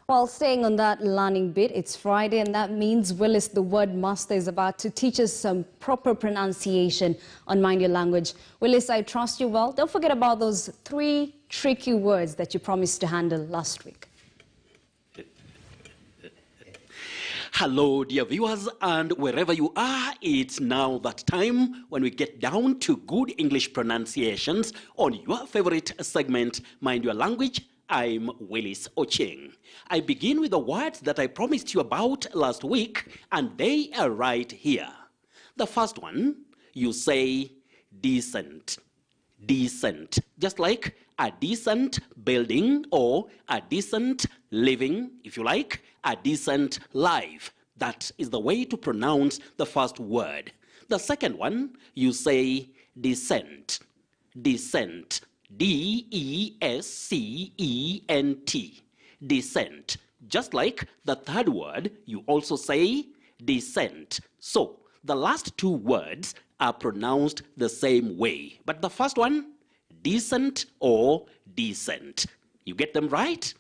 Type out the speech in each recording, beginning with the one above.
While staying on that learning bit, it's Friday, and that means Willis, the word master, is about to teach us some proper pronunciation on Mind Your Language. Willis, I trust you well. Don't forget about those 3 tricky words that you promised to handle last week. Hello, dear viewers, and wherever you are, it's now that time when we get down to good English pronunciations on your favorite segment, Mind Your Language. I'm Willice Ochieng. I begin with the words that I promised you about last week, and they are right here. The first one, you say decent. Decent, just like a decent building or a decent living, if you like, a decent life. That is the way to pronounce the first word. The second one, you say descent. Descent. D-E-S-C-E-N-T. Descent. Just like the third word, you also say descent. So, the last 2 words are pronounced the same way. But the first one, decent or decent. You get them right?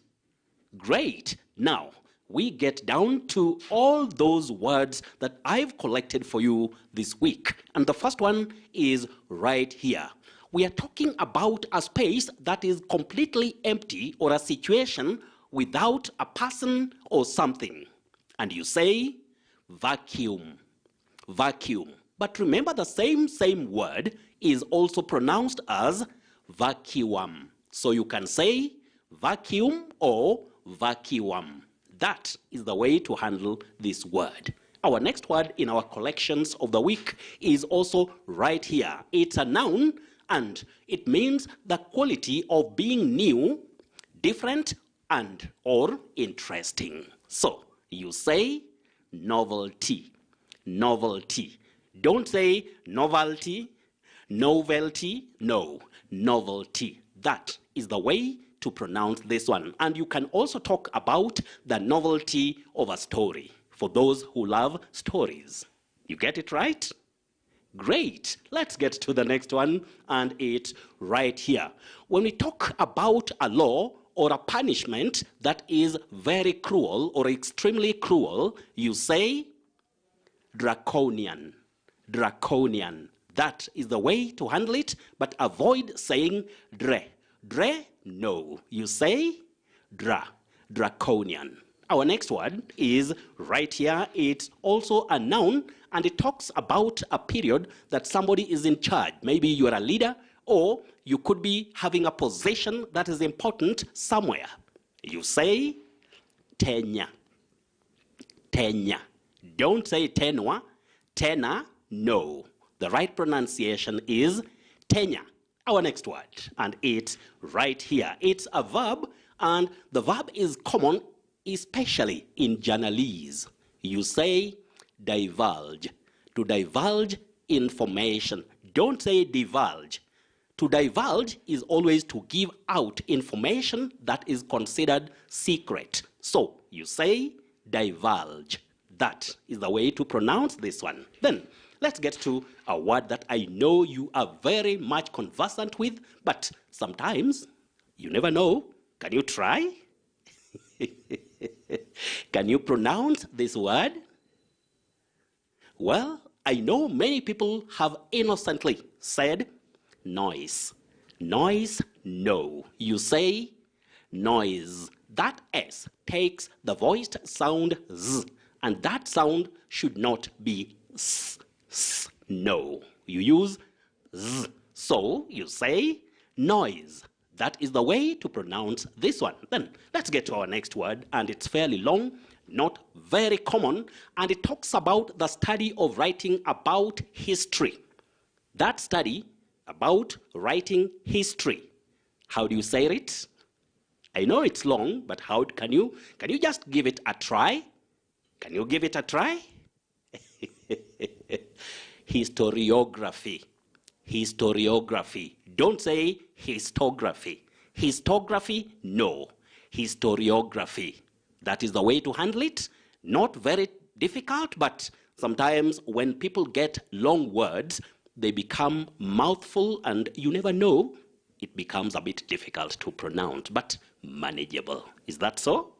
Great. Now, we get down to all those words that I've collected for you this week. And the first one is right here. We are talking about a space that is completely empty, or a situation without a person or something. And you say vacuum. Vacuum. But remember, the same word is also pronounced as vacuum. So you can say vacuum or vacuum. That is the way to handle this word. Our next word in our collections of the week is also right here. It's a noun, and it means the quality of being new, different, and or interesting. So you say novelty. Novelty. Don't say novelty, novelty. No, novelty. That is the way to pronounce this one. And you can also talk about the novelty of a story for those who love stories. You get it right? Great. Let's get to the next one, and it's right here. When we talk about a law or a punishment that is very cruel or extremely cruel, you say Draconian. Draconian. That is the way to handle it, but avoid saying dre. Dre, no. You say dra. Draconian. Our next word is right here. It's also a noun, and it talks about a period that somebody is in charge. Maybe you are a leader, or you could be having a position that is important somewhere. You say tenure. Tenure. Don't say tenure. Tenor, no. The right pronunciation is tenure. Our next word, and it's right here. It's a verb, and the verb is common, especially in journalese. You say divulge. To divulge information. Don't say divulge. To divulge is always to give out information that is considered secret. So you say divulge. That is the way to pronounce this one. Then let's get to a word that I know you are very much conversant with, but sometimes you never know. Can you try? Can you pronounce this word? Well, I know many people have innocently said noise. Noise, no. You say noise. That S takes the voiced sound Z, and that sound should not be S. S. No. You use Z. So you say noise. That is the way to pronounce this one. Then let's get to our next word, and it's fairly long, not very common, and it talks about the study of writing about history. That study about writing history. How do you say it? I know it's long, but how can you just give it a try? Can you give it a try? Historiography. Historiography. Don't say histography. Histography, no. Historiography. That is the way to handle it. Not very difficult, but sometimes when people get long words, they become mouthful, and you never know, it becomes a bit difficult to pronounce, but manageable. Is that so?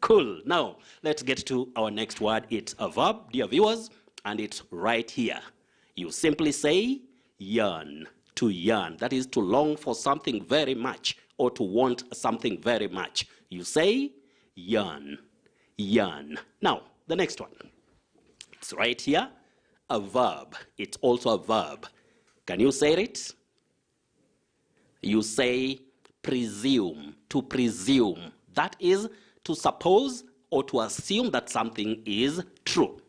Cool. Now, let's get to our next word. It's a verb, dear viewers, and it's right here. You simply say yearn, to yearn. That is to long for something very much or to want something very much. You say yearn, yearn. Now, the next one. It's right here, a verb. It's also a verb. Can you say it? You say presume, to presume. That is to suppose or to assume that something is true.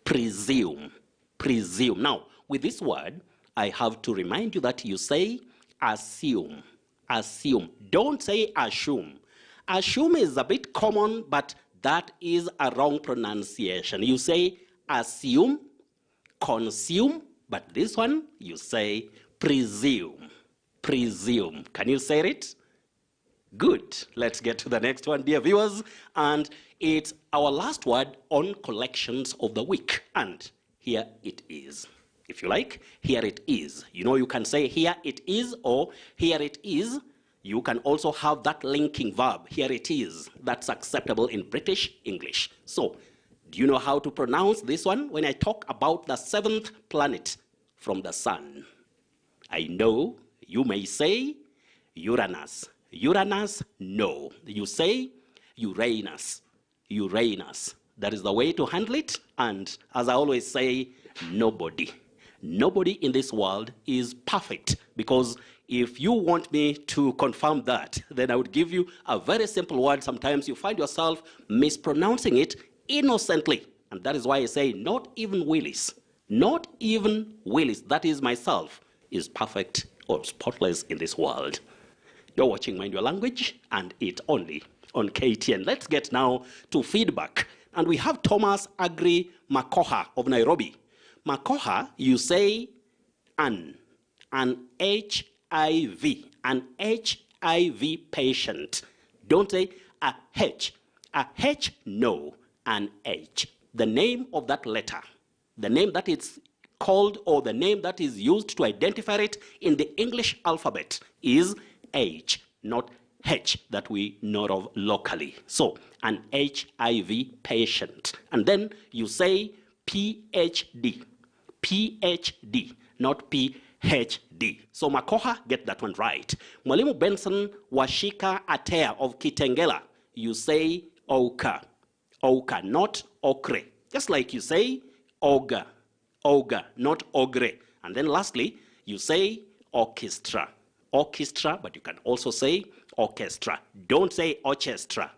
Presume, presume. Now, with this word, I have to remind you that you say assume, assume. Don't say assume. Assume is a bit common, but that is a wrong pronunciation. You say assume, consume, but this one you say presume, presume. Can you say it? Good. Let's get to the next one, dear viewers. And it's our last word on collections of the week. And here it is. If you like, here it is. You know, you can say here it is or here it is. You can also have that linking verb, here it is. That's acceptable in British English. So, do you know how to pronounce this one when I talk about the seventh planet from the sun? I know you may say Uranus. Uranus, no. You say Uranus. Uranus. That is the way to handle it. And as I always say, nobody. Nobody in this world is perfect, because if you want me to confirm that, then I would give you a very simple word. Sometimes you find yourself mispronouncing it innocently. And that is why I say not even Willice. Not even Willice, that is myself, is perfect or spotless in this world. You're watching Mind Your Language, and it only on KTN. Let's get now to feedback. And we have Thomas Agri Makoha of Nairobi. Makoha, you say an HIV, an HIV patient. Don't say a H. A H, no, an H. The name of that letter, the name that it's called or the name that is used to identify it in the English alphabet is H, not H that we know of locally. So, an HIV patient. And then you say PhD. PhD, not PhD. So Makoha, get that one right. Mwalimu Benson Washika Atea of Kitengela, you say Oka. Oka, not Okre. Just like you say Oga. Oga, not Ogre. And then lastly, you say orchestra. Orchestra, but you can also say orchestra. Don't say orchestra.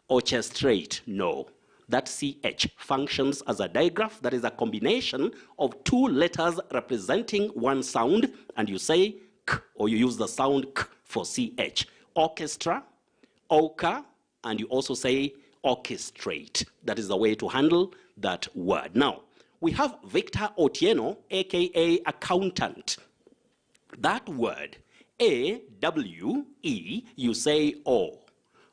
Orchestrate, no. That CH functions as a digraph, that is a combination of two letters representing one sound, and you say K, or you use the sound K for CH. Orchestra, oka, and you also say orchestrate. That is the way to handle that word. Now, we have Victor Otieno, aka accountant. That word, A-W-E, you say O.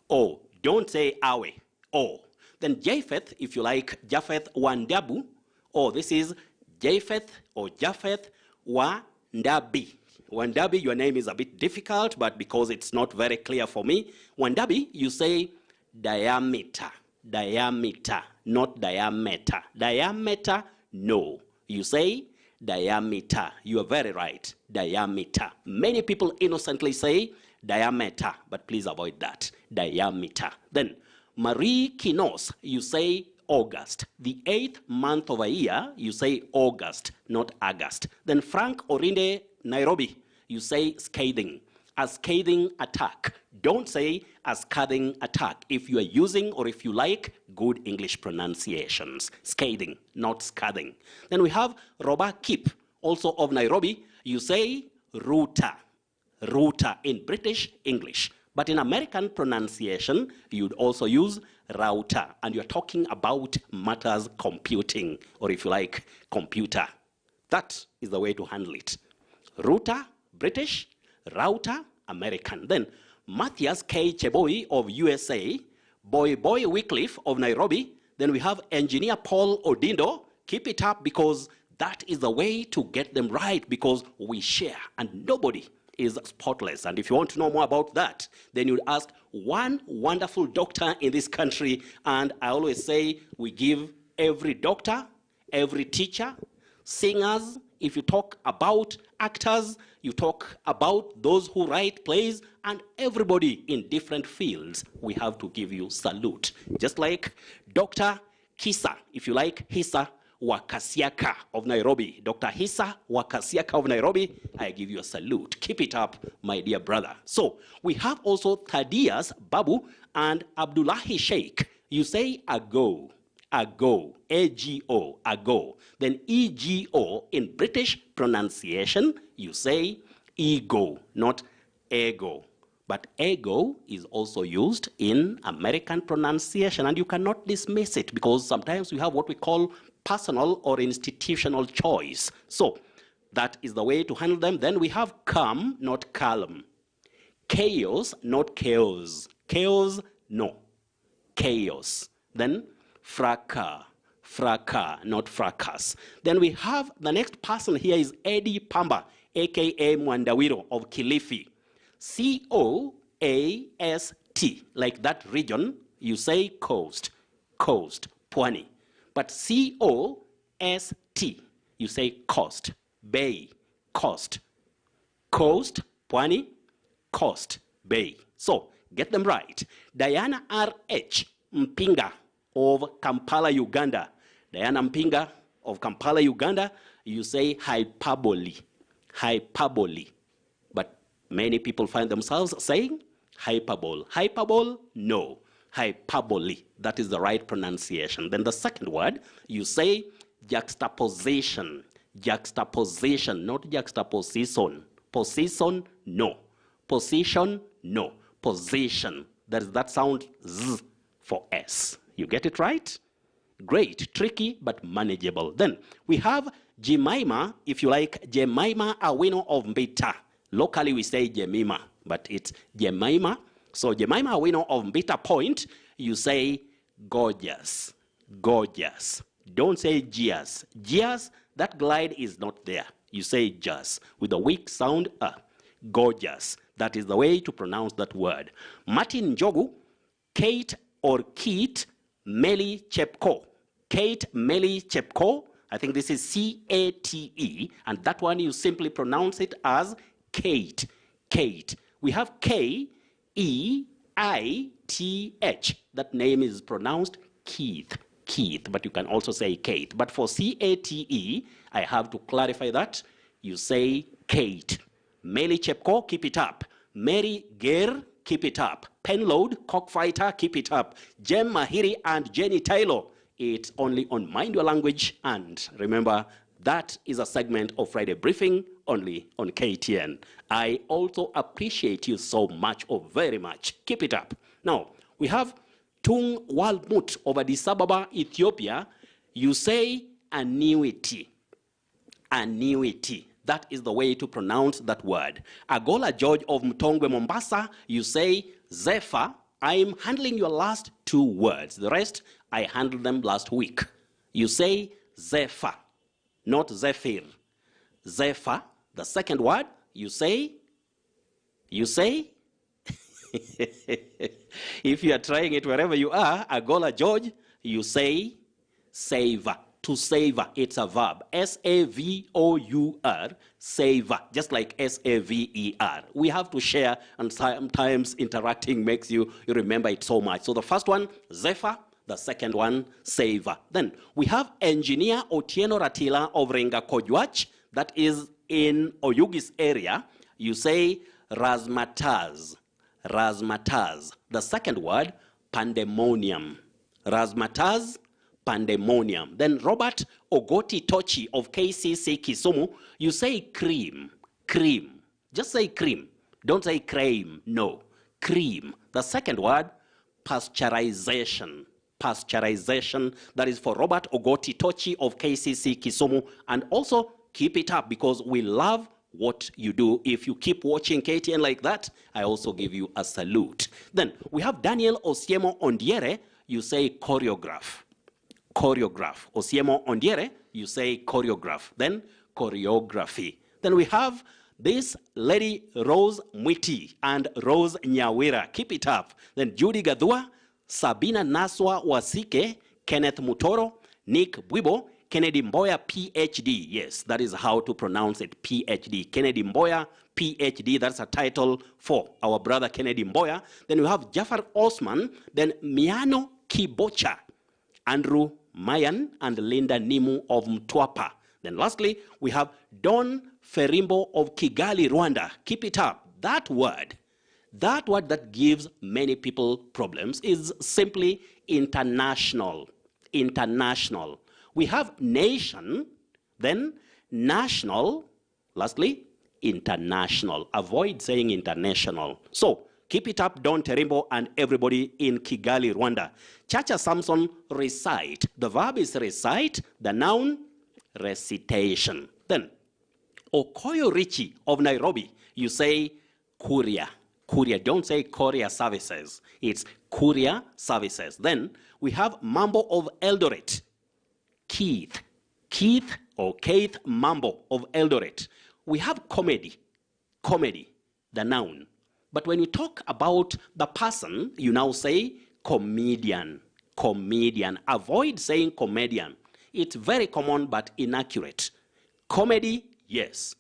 O, don't say awe, O. Then Japheth, if you like, Japheth Wandabu, or this is Japheth or Japheth Wandabi. Wandabi, your name is a bit difficult, but because it's not very clear for me, Wandabi, you say diameter. Diameter, not diameter. Diameter, no. You say diameter. You are very right. Diameter. Many people innocently say diameter, but please avoid that. Diameter. Then Marie Kinos, you say August. The 8th month of a year, you say August, not August. Then Frank Orinde, Nairobi, you say scathing. A scathing attack. Don't say a scathing attack if you are using, or if you like, good English pronunciations. Scathing, not scathing. Then we have Robert Kip, also of Nairobi. You say router. Router in British English. But in American pronunciation, you'd also use router, and you're talking about matters computing, or if you like, computer. That is the way to handle it. Router, British, router, American. Then Matthias K. Cheboy of USA, Boy Wycliffe of Nairobi. Then we have engineer Paul Odindo. Keep it up, because that is the way to get them right, because we share, and nobody is spotless. And if you want to know more about that, then you'd ask one wonderful doctor in this country. And I always say we give every doctor, every teacher, singers, if you talk about actors, you talk about those who write plays, and everybody in different fields, we have to give you salute. Just like Dr. Kisa, if you like, Hisa Wakasiaka of Nairobi. Dr. Hisa Wakasiaka of Nairobi, I give you a salute. Keep it up, my dear brother. So we have also Thaddeus Babu and Abdullahi Sheikh. You say ago, ago, A-G-O, ago. Then E-G-O in British pronunciation, you say ego, not ego. But ego is also used in American pronunciation, and you cannot dismiss it because sometimes we have what we call personal or institutional choice. So that is the way to handle them. Then we have calm, not calm. Chaos, not chaos. Chaos, no. Chaos. Then fracas, fracas, not fracas. Then we have the next person here is Eddie Pamba, aka Mwandawiro of Kilifi. C-O-A-S-T, like that region, you say coast, coast, Pwani. But C-O-S-T, you say coast, bay, coast, coast, Pwani, coast, bay. So, get them right. Diana R.H. Mpinga of Kampala, Uganda. Diana Mpinga of Kampala, Uganda, you say hyperbole, hyperbole. But many people find themselves saying hyperbole. Hyperbole, no. Hyperbole, that is the right pronunciation. Then the second word, you say juxtaposition. Juxtaposition, not juxtaposition. Position, no. Position, no. Position. That sound Z for S. You get it right? Great, tricky, but manageable. Then we have Jemima, if you like, Jemima Awino of Mbita. Locally we say Jemima, but it's Jemima. So Jemima Awino of Mbita Point, you say gorgeous, gorgeous. Don't say Gias. Gias, that glide is not there. You say just with a weak sound, gorgeous. That is the way to pronounce that word. Martin Njogu, Kate or Keat Meli Chepko. Kate Meli Chepko, I think this is C-A-T-E, and that one you simply pronounce it as Kate. Kate. We have K-E-I-T-H. That name is pronounced Keith. Keith, but you can also say Kate. But for C-A-T-E, I have to clarify that. You say Kate. Meli Chepko, keep it up. Mary Ger, keep it up. Penload, Cockfighter, keep it up. Jem Mahiri and Jenny Taylor. It's only on Mind Your Language. And remember, that is a segment of Friday Briefing only on KTN. I also appreciate you so much, or very much. Keep it up. Now, we have Tung Walmut of Addis Ababa, Ethiopia. You say annuity. Annuity. That is the way to pronounce that word. Agola George of Mtongwe, Mombasa, you say Zephyr. I'm handling your last two words. The rest, I handled them last week. You say Zephyr, not Zephyr. Zephyr, the second word, you say, if you are trying it wherever you are, Agola George, you say savor. To savor, it's a verb. S-A-V-O-U-R, savor, just like S-A-V-E-R. We have to share, and sometimes interacting makes you remember it so much. So the first one, Zephyr. The second one, savor. Then we have Engineer Otieno Ratila of Renga Kojwach, that is in Oyugis area. You say razzmatazz. Razzmatazz. The second word, pandemonium. Razzmatazz, pandemonium. Then Robert Ogoti Tochi of KCC Kisumu, you say cream. Cream. Just say cream. Don't say cream. No. Cream. The second word, pasteurization. Pasteurization. That is for Robert Ogoti Tochi of KCC Kisumu. And also keep it up because we love what you do. If you keep watching KTN like that, I also give you a salute. Then we have Daniel Osiemo Ondiere. You say choreograph. Choreograph. Osiemo Ondiere, you say choreograph. Then choreography. Then we have This lady Rose Mwiti and Rose Nyawira, keep it up. Then Judy Gadua, Sabina Naswa Wasike, Kenneth Mutoro, Nick Bwibo, Kennedy Mboya, PhD. Yes, that is how to pronounce it, PhD. Kennedy Mboya, PhD, that's a title for our brother Kennedy Mboya. Then we have Jafar Osman, then Miano Kibocha, Andrew Mayan, and Linda Nimu of Mtwapa. Then lastly, we have Don Ferimbo of Kigali, Rwanda. Keep it up. That word that gives many people problems is simply international. International. We have nation, then national, lastly, international. Avoid saying international. So, keep it up, Don Terimbo and everybody in Kigali, Rwanda. Chacha Samson, recite. The verb is recite, the noun, recitation. Then, Okoyo Richie of Nairobi, you say courier. Courier, don't say courier services. It's courier services. Then, we have Mambo of Eldoret. Keith or Keith Mambo of Eldoret. We have comedy, the noun. But when you talk about the person, you now say comedian. Avoid saying comedian. It's very common but inaccurate. Comedy, yes.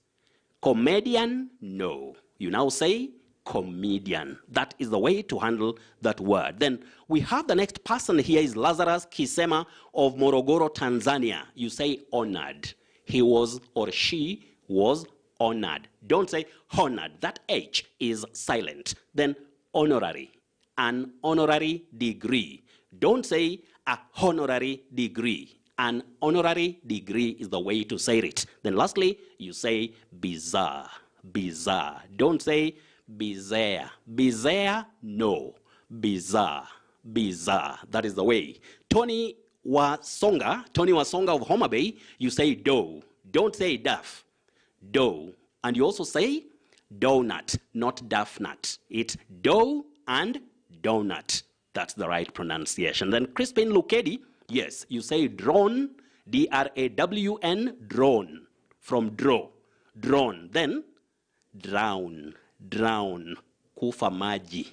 Comedian, no. You now say comedian. That is the way to handle that word. Then we have the next person here is Lazarus Kisema of Morogoro, Tanzania. You say honored. He was or she was honored. Don't say honored. That H is silent. Then honorary. An honorary degree. Don't say a honorary degree. An honorary degree is the way to say it. Then lastly, you say bizarre. Bizarre. Don't say bizarre. Bizarre, no. Bizarre. Bizarre. That is the way. Tony Wasonga of Homa Bay, you say dough. Don't say duff. Dough. And you also say donut, not duff nut. It's dough and donut. That's the right pronunciation. Then Crispin Lukedi, yes, you say drone, D-R-A-W-N, drone, from draw, drone. Then drown, kufa maji,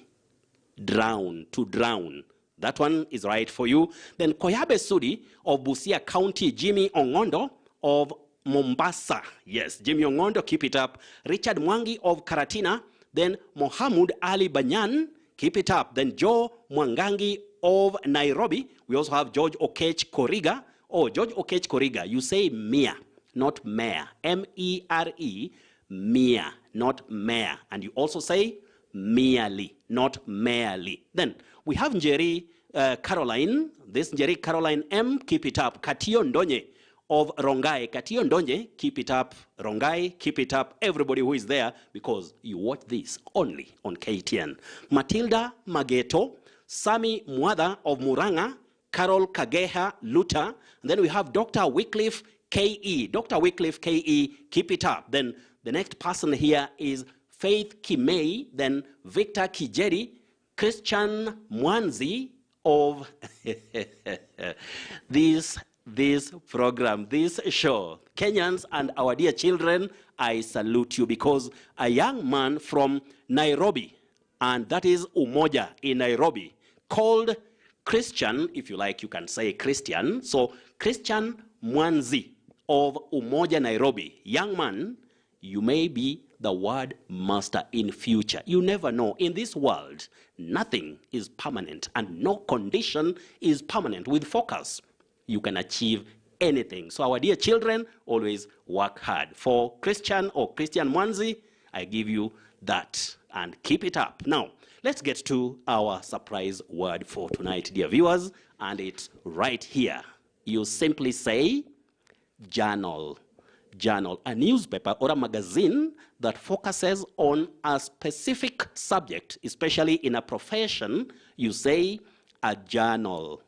drown, to drown. That one is right for you. Then Koyabe Sudi of Busia County, Jimmy Ongondo of Mombasa. Yes, Jimmy Ongondo, keep it up. Richard Mwangi of Karatina. Then Mohamud Ali Banyan, keep it up. Then Joe Mwangangi of Nairobi. We also have George Okech Koriga. Oh, George Okech Koriga, you say Mia, not Mayor. M-E-R-E, Mia, not Mayor. And you also say merely, not merely. Then we have Njeri Caroline. This Njeri Caroline M, keep it up. Katio Ndonye of Rongai. Katio Ndonye, keep it up. Rongai, keep it up. Everybody who is there, because you watch this only on KTN. Matilda Mageto, Sami Mwada of Muranga, Carol Kageha Luta. And then we have Dr. Wycliffe K.E. Dr. Wycliffe K.E., keep it up. Then the next person here is Faith Kimei, then Victor Kijeri, Christian Mwanzi of this program, this show. Kenyans and our dear children, I salute you, because a young man from Nairobi, and that is Umoja in Nairobi, called Christian, if you like, you can say Christian. So Christian Mwanzi of Umoja Nairobi. Young man, you may be the word master in future. You never know. In this world, nothing is permanent and no condition is permanent. With focus, you can achieve anything. So our dear children, always work hard. For Christian or Christian Mwanzi, I give you that, and keep it up. Now, let's get to our surprise word for tonight, dear viewers, and it's right here. You simply say journal. Journal, a newspaper or a magazine that focuses on a specific subject, especially in a profession. You say a journal.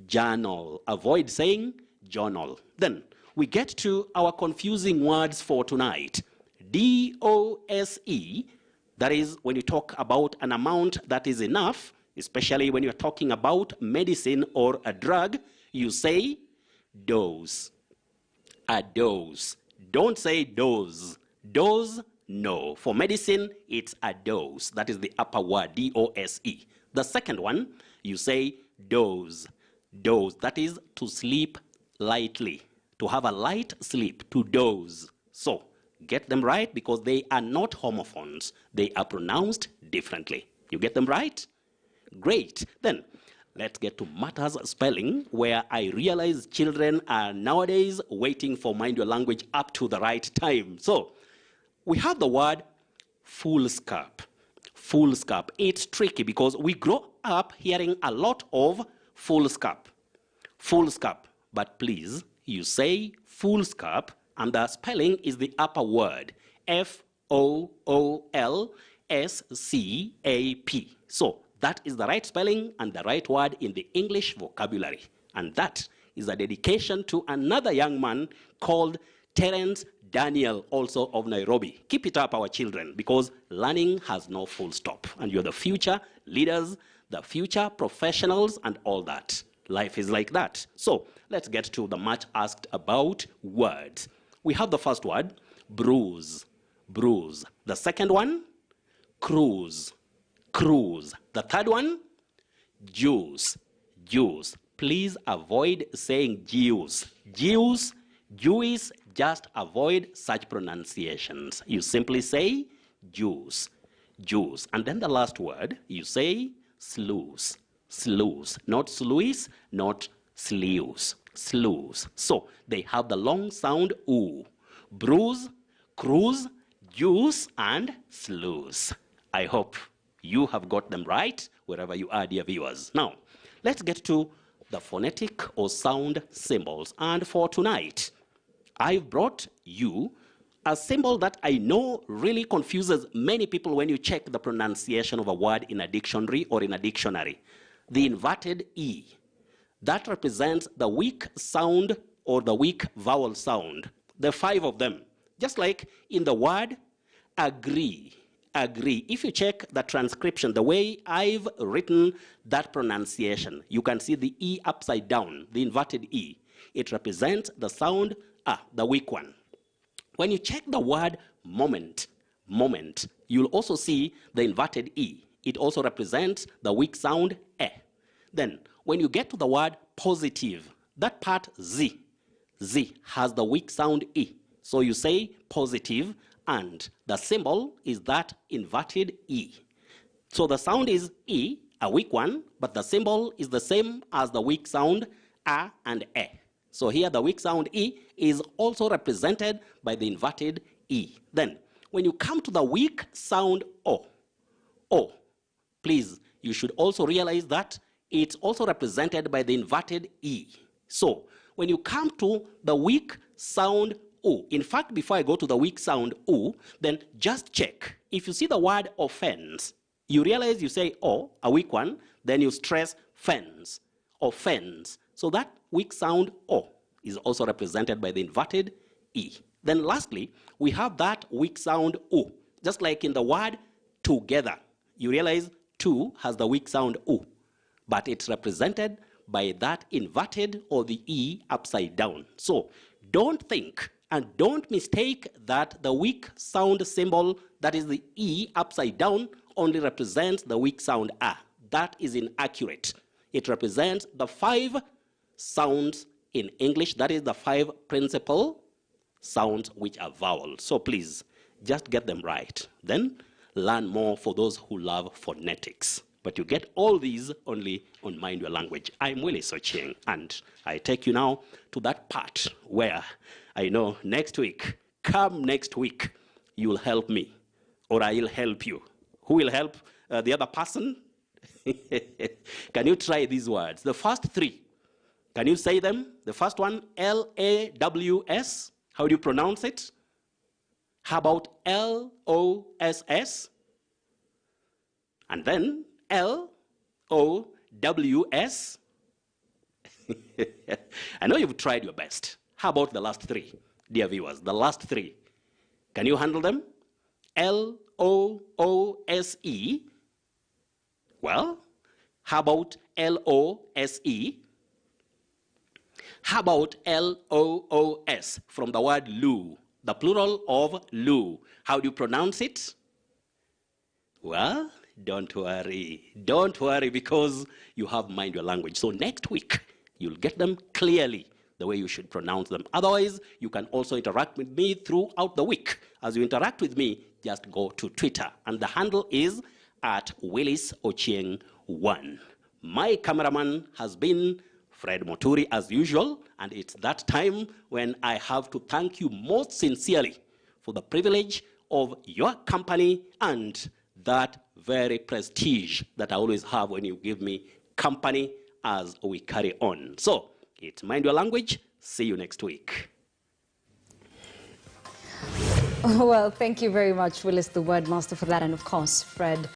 Journal. Avoid saying journal. Then we get to our confusing words for tonight. DOSE, that is when you talk about an amount that is enough, especially when you're talking about medicine or a drug, you say dose. A dose. Don't say dose. Dose, No. For medicine, it's a dose. That is the upper word, D-O-S-E. The second one, you say doze. Doze. That is to sleep lightly. To have a light sleep, to doze. So, get them right because they are not homophones. They are pronounced differently. You get them right? Great. Then, let's get to matters spelling, where I realize children are nowadays waiting for Mind Your Language up to the right time. So, we have the word foolscap. Foolscap. It's tricky because we grow up hearing a lot of foolscap. Foolscap. But please, you say foolscap, and the spelling is the upper word, F-O-O-L-S-C-A-P. So, that is the right spelling and the right word in the English vocabulary. And that is a dedication to another young man called Terence Daniel, also of Nairobi. Keep it up, our children, because learning has no full stop. And you're the future leaders, the future professionals, and all that. Life is like that. So let's get to the much asked about words. We have the first word, bruise. Bruise. The second one, cruise. Cruise. The third one, juice. Juice. Please avoid saying juice. Juice, juice, just avoid such pronunciations. You simply say juice. Juice. And then the last word, you say sluice. Sluice. Not sluice, not sluice. Sluice. So they have the long sound oo. Bruise, cruise, juice, and sluice. I hope you have got them right wherever you are, dear viewers. Now, let's get to the phonetic or sound symbols. And for tonight, I've brought you a symbol that I know really confuses many people when you check the pronunciation of a word in a dictionary or in a dictionary. The inverted E. That represents the weak sound or the weak vowel sound. There are 5 of them. Just like in the word agree. Agree. If you check the transcription, the way I've written that pronunciation, you can see the E upside down, the inverted E. It represents the sound, the weak one. When you check the word moment, moment, you'll also see the inverted E. It also represents the weak sound, eh. Then, when you get to the word positive, that part Z, Z has the weak sound E. So you say positive, and the symbol is that inverted E. So the sound is E, a weak one, but the symbol is the same as the weak sound A and E. So here the weak sound E is also represented by the inverted E. Then, when you come to the weak sound O, O, please, you should also realize that it's also represented by the inverted E. So, when you come to the weak sound O, in fact, before I go to the weak sound O, then just check. If you see the word offense, you realize you say O, a weak one, then you stress fence, offense. So that weak sound O is also represented by the inverted E. Then lastly, we have that weak sound O, just like in the word together. You realize two has the weak sound O, but it's represented by that inverted or the E upside down. So don't think and don't mistake that the weak sound symbol, that is the E upside down, only represents the weak sound A. That is inaccurate. It represents the 5 sounds in English, that is the 5 principal sounds which are vowels. So please, just get them right. Then learn more for those who love phonetics. But you get all these only on Mind Your Language. I'm Willice Ochieng, and I take you now to that part where I know next week, come next week, you'll help me, or I'll help you. Who will help the other person? Can you try these words? The first 3, can you say them? The first one, L-A-W-S. How do you pronounce it? How about L-O-S-S? And then L-O-W-S. I know you've tried your best. How about the last 3, dear viewers? The last 3. Can you handle them? L-O-O-S-E. Well, how about L-O-S-E? How about L-O-O-S from the word loo? the plural of lu. How do you pronounce it? Well, don't worry, because you have Mind Your Language. So next week, you'll get them clearly the way you should pronounce them. Otherwise, you can also interact with me throughout the week. As you interact with me, just go to Twitter, and the handle is at Willice Ochieng 1. My cameraman has been Fred Moturi as usual, and it's that time when I have to thank you most sincerely for the privilege of your company and that very prestige that I always have when you give me company as we carry on. So, it's Mind Your Language. See you next week. Well, thank you very much, Willice, the word master, for that, and of course, Fred.